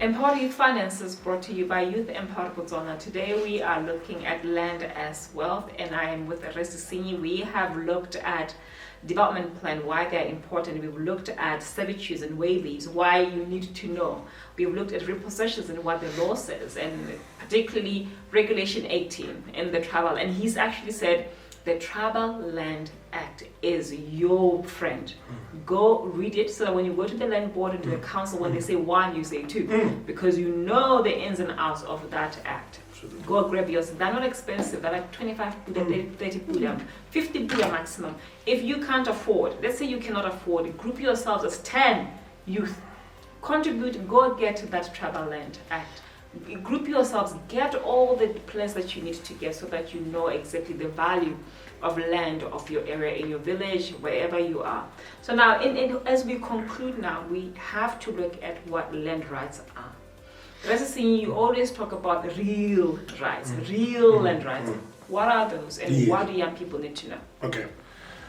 Empower Youth Finance is brought to you by Youth Empowered Botswana. Today we are looking at land as wealth, and I am with Sesinyi. We have looked at development plan, why they're important. We've looked at servitudes and waivers, why you need to know. We've looked at repossessions and what the law says, and particularly Regulation 18 in the Tribal. And he's actually said the Tribal Land Act is your friend. Go read it so that when you go to the land board and to the council, when they say one, you say two, because you know the ins and outs of that act. Go grab yours. They're not expensive. They're like 25 Buddha, 30 Buddha, 50 Buddha maximum. If you can't afford, let's say you cannot afford, group yourselves as 10 youth. Contribute, go get that Tribal Land Act. Group yourselves, get all the plans that you need to get so that you know exactly the value of land of your area, in your village, wherever you are. So now, as we conclude now, we have to look at what land rights are. Sesinyi, you always talk about real rights, real land rights. What are those, and what do young people need to know? Okay,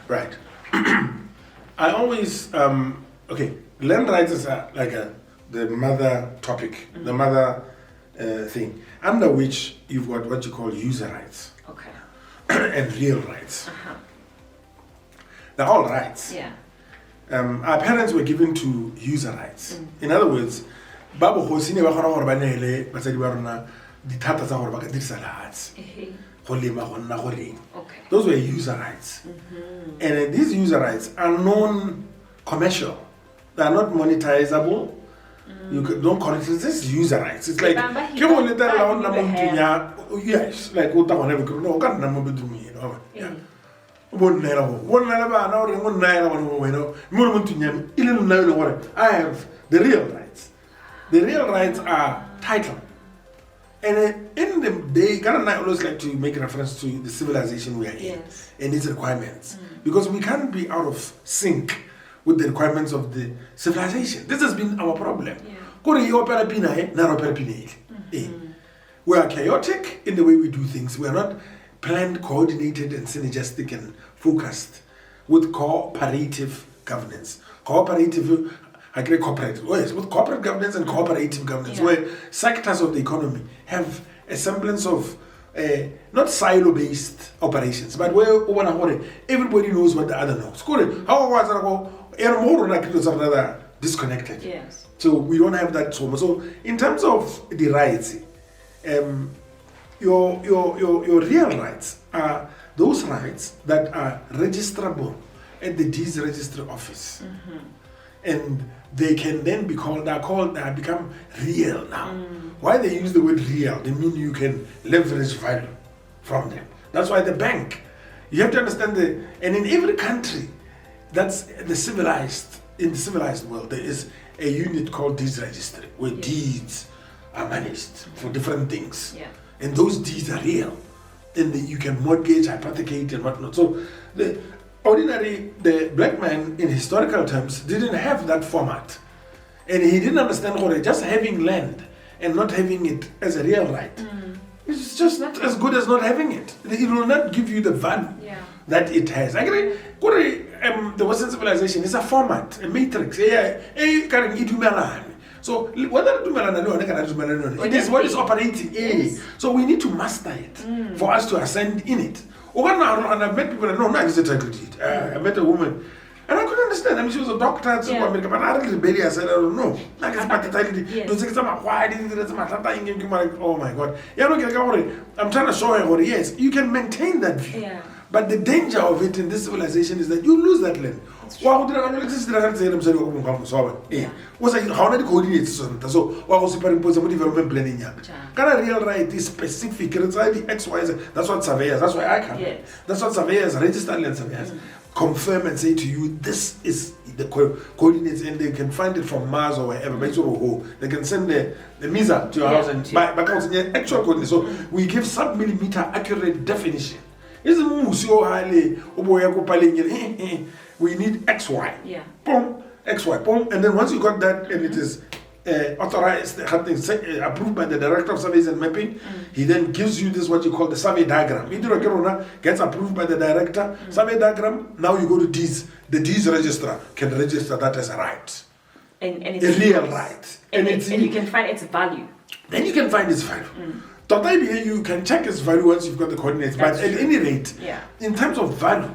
right. I always, land rights is the mother topic, the mother thing, under which you've got what you call user rights. Okay. And real rights. They're all rights. Yeah. Our parents were given to user rights. In other words, Babu Hosini wa khona gore ba nele basadi ba rona dithata tsa gore ba ka dirisa lahatsi go lema go nna go reng. Those were user rights. And these user rights are non-commercial. They are not monetizable. You don't call it, this is user rights. It's like, yes, like, I have the real rights. The real rights are title. And in the day, Ghana and I always like to make reference to the civilization we are in and its requirements. Because we can't be out of sync with the requirements of the civilization. This has been our problem. We are chaotic in the way we do things. We are not planned, coordinated, and synergistic and focused with cooperative governance. Cooperative, I agree, cooperative. Oh yes, with corporate governance and cooperative governance, where sectors of the economy have a semblance of not silo-based operations, but where everybody knows what the other knows. How was it? Disconnected. Yes. So we don't have that trauma. So in terms of the rights, your real rights are those rights that are registrable at the deeds registry office. And they can then be called, they have become real now. Why they use the word real? They mean you can leverage value from them. That's why the bank, you have to understand and in every country that's in the civilized world, there is a unit called deeds registry where deeds are managed for different things. And those deeds are real. And you can mortgage, hypothecate, and whatnot. So the black man in historical terms didn't have that format. And he didn't understand just having land and not having it as a real right. It's just not as good as not having it. It will not give you the value that it has. The Western civilization is a format, a matrix. So whether it is what is operating. So we need to master it for us to ascend in it. And I've met people that know, no, it's a title deed. I met a woman, and I couldn't understand. I mean, she was a doctor at America, but I didn't rebel. I said, I don't know. Like, it's about the title deed. Oh my God. I'm trying to show her, yes, you can maintain that view. But the danger of it in this civilization is that you lose that land. How did coordinate so what was superimpose development planning? Can a real right is specific, it's like the XYZ. That's what surveyors, that's why I come. That's what surveyors, registered land surveyors, confirm and say to you, this is the coordinates, and they can find it from Mars or wherever. They can send the MISA to your house and by actual coordinates. So we give sub-millimeter accurate definition. We need XY. Boom, XY, boom. And then once you got that and it is authorized, approved by the Director of Surveys and Mapping, he then gives you this, what you call the survey diagram. Gets approved by the director, survey diagram, now you go to deeds. The deeds registrar can register that as a right. And a it's real yours. right. And it's you can find its value. Then you can find its value. Totally, you can check its value once you've got the coordinates. That's but at true. any rate, in terms of value,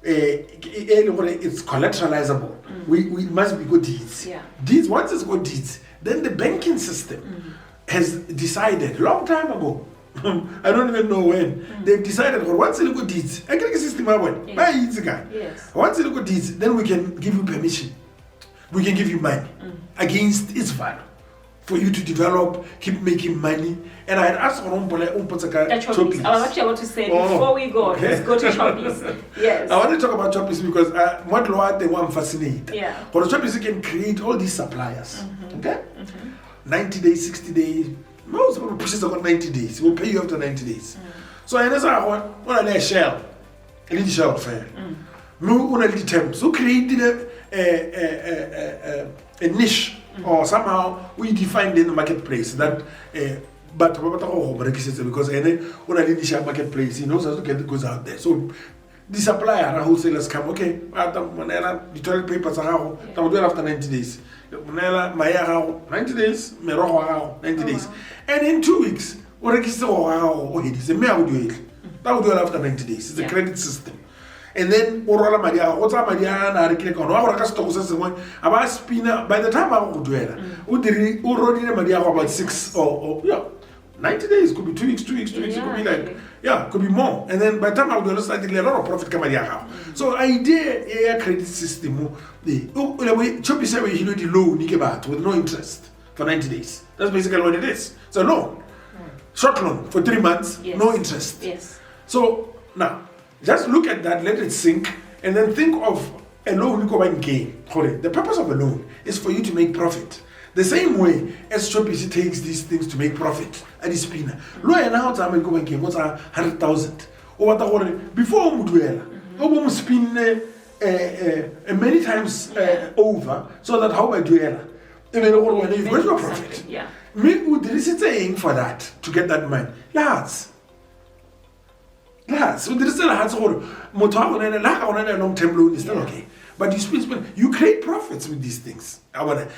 it's collateralizable. We must be good deeds. Deeds, once it's good deeds, then the banking system has decided long time ago. I don't even know when. They've decided once it's good deeds, I can system Yes. once it's good deeds, then we can give you permission. We can give you money against its value for you to develop, keep making money. And I had asked Choppies. I was actually about to say before we go, let's go to Choppies. Yes. I want to talk about Choppies because what law they want fascinate. Yeah. For Choppies, you can create all these suppliers. Okay? 90 days, 60 days. Most people pushes about 90 days. We'll pay you after 90 days. So I know what I shell. I need shell fair. No, only terms. So created a niche, or somehow we defined in the marketplace that. But because when I did the marketplace, he knows how to get the goods out there. So the supplier and wholesalers come, okay, the toilet papers are do it after 90 days. 90 days, 90 days. And in 2 weeks, that will do it after 90 days. It's a credit system. And then by the time I would do it, about 6 or 90 days, could be 2 weeks, 2 weeks, 2 weeks, it could be like, could be more. And then by the time I would do it, a lot of profit come out. So idea credit system, the loan with no interest for 90 days. That's basically what it is. It's a loan. Short loan for 3 months, no interest. Yes. So now, just look at that, let it sink, and then think of a loan gain. The purpose of a loan is for you to make profit. The same way as Choppies takes these things to make profit at the spinner. Loan and how time go gain what's 100,000. Or what before Muduela, spin many times over so that how I do it. When you've got your profit. Me would saying for that to get that money. So there is still a hard a long-term loan is still okay. But you create profits with these things. And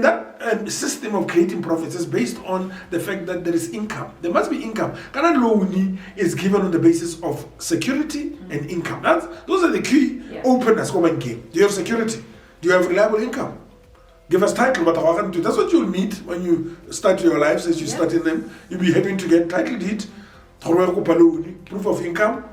that system of creating profits is based on the fact that there is income. There must be income. Current loan is given on the basis of security and income. Those are the key openers. Do you have security? Do you have reliable income? Give us title, but that's what you'll meet when you start your lives. As you start in them, you'll be having to get title deed, proof of income.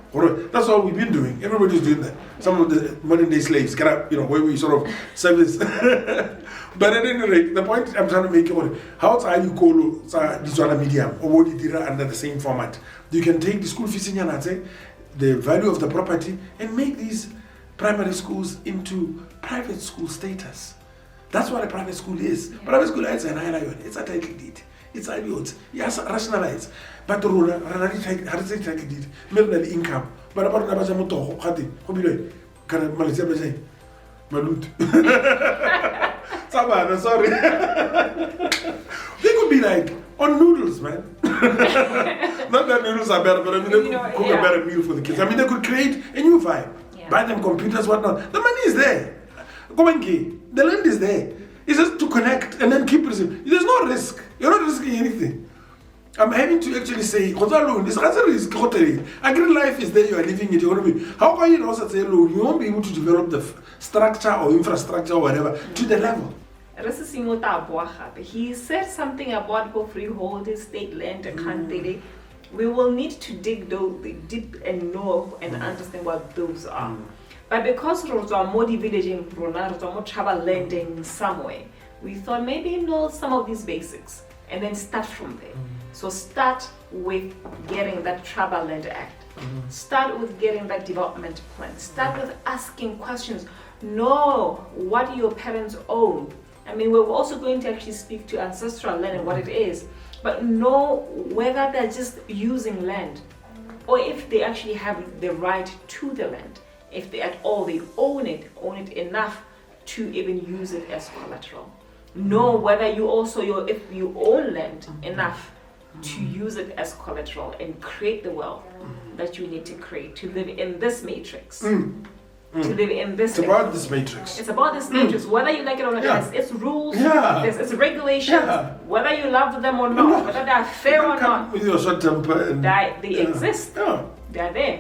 That's all we've been doing. Everybody's doing that. Some of the modern day slaves get up, where we sort of service. But at any rate, the point I'm trying to make is how are you call this one a medium or what you under the same format? You can take the school fees in the value of the property and make these primary schools into private school status. That's what a private school is. Private school is an island. It's a title deed. It's a youth. Yes, rationalize. But the ruler, title deed, middle income. But about the Bajamoto, Hati, Hobby, can Malaysia say? Malut. Sorry. They could be like on noodles, man. Not that noodles are better, but I mean, they could cook a better meal for the kids. I mean, they could create a new vibe. Buy them computers, whatnot. The money is there. The land is there. It's just to connect and then keep receiving. There's no risk. You're not risking anything. I'm having to actually say, this risk. Agri life is there, you are living it. How can you also say loan? You won't be able to develop the structure or infrastructure or whatever to the level. He said something about freehold, state land, and we will need to dig deep and know and understand what those are. But because we are more villaging, we are more travel landing somewhere, we thought maybe know some of these basics and then start from there. So start with getting that Travel Land Act. Start with getting that development plan. Start with asking questions. Know what your parents own. I mean, we're also going to actually speak to ancestral land and what it is, but know whether they're just using land or if they actually have the right to the land. If they at all they own it enough to even use it as collateral. Know whether you also if you own land enough to use it as collateral and create the wealth that you need to create to live in this matrix. to live in this. It's about this matrix. It's about this matrix, whether you like it or not. Yeah. It's rules, Yeah. it's regulations, Yeah. whether you love them or not, whether they are fair or not. With your short temper and They exist. Yeah. They are there.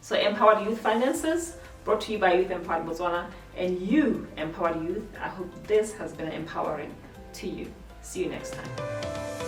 So Empowered Youth Finances, brought to you by Youth Empowered Botswana, and you, Empowered Youth. I hope this has been empowering to you. See you next time.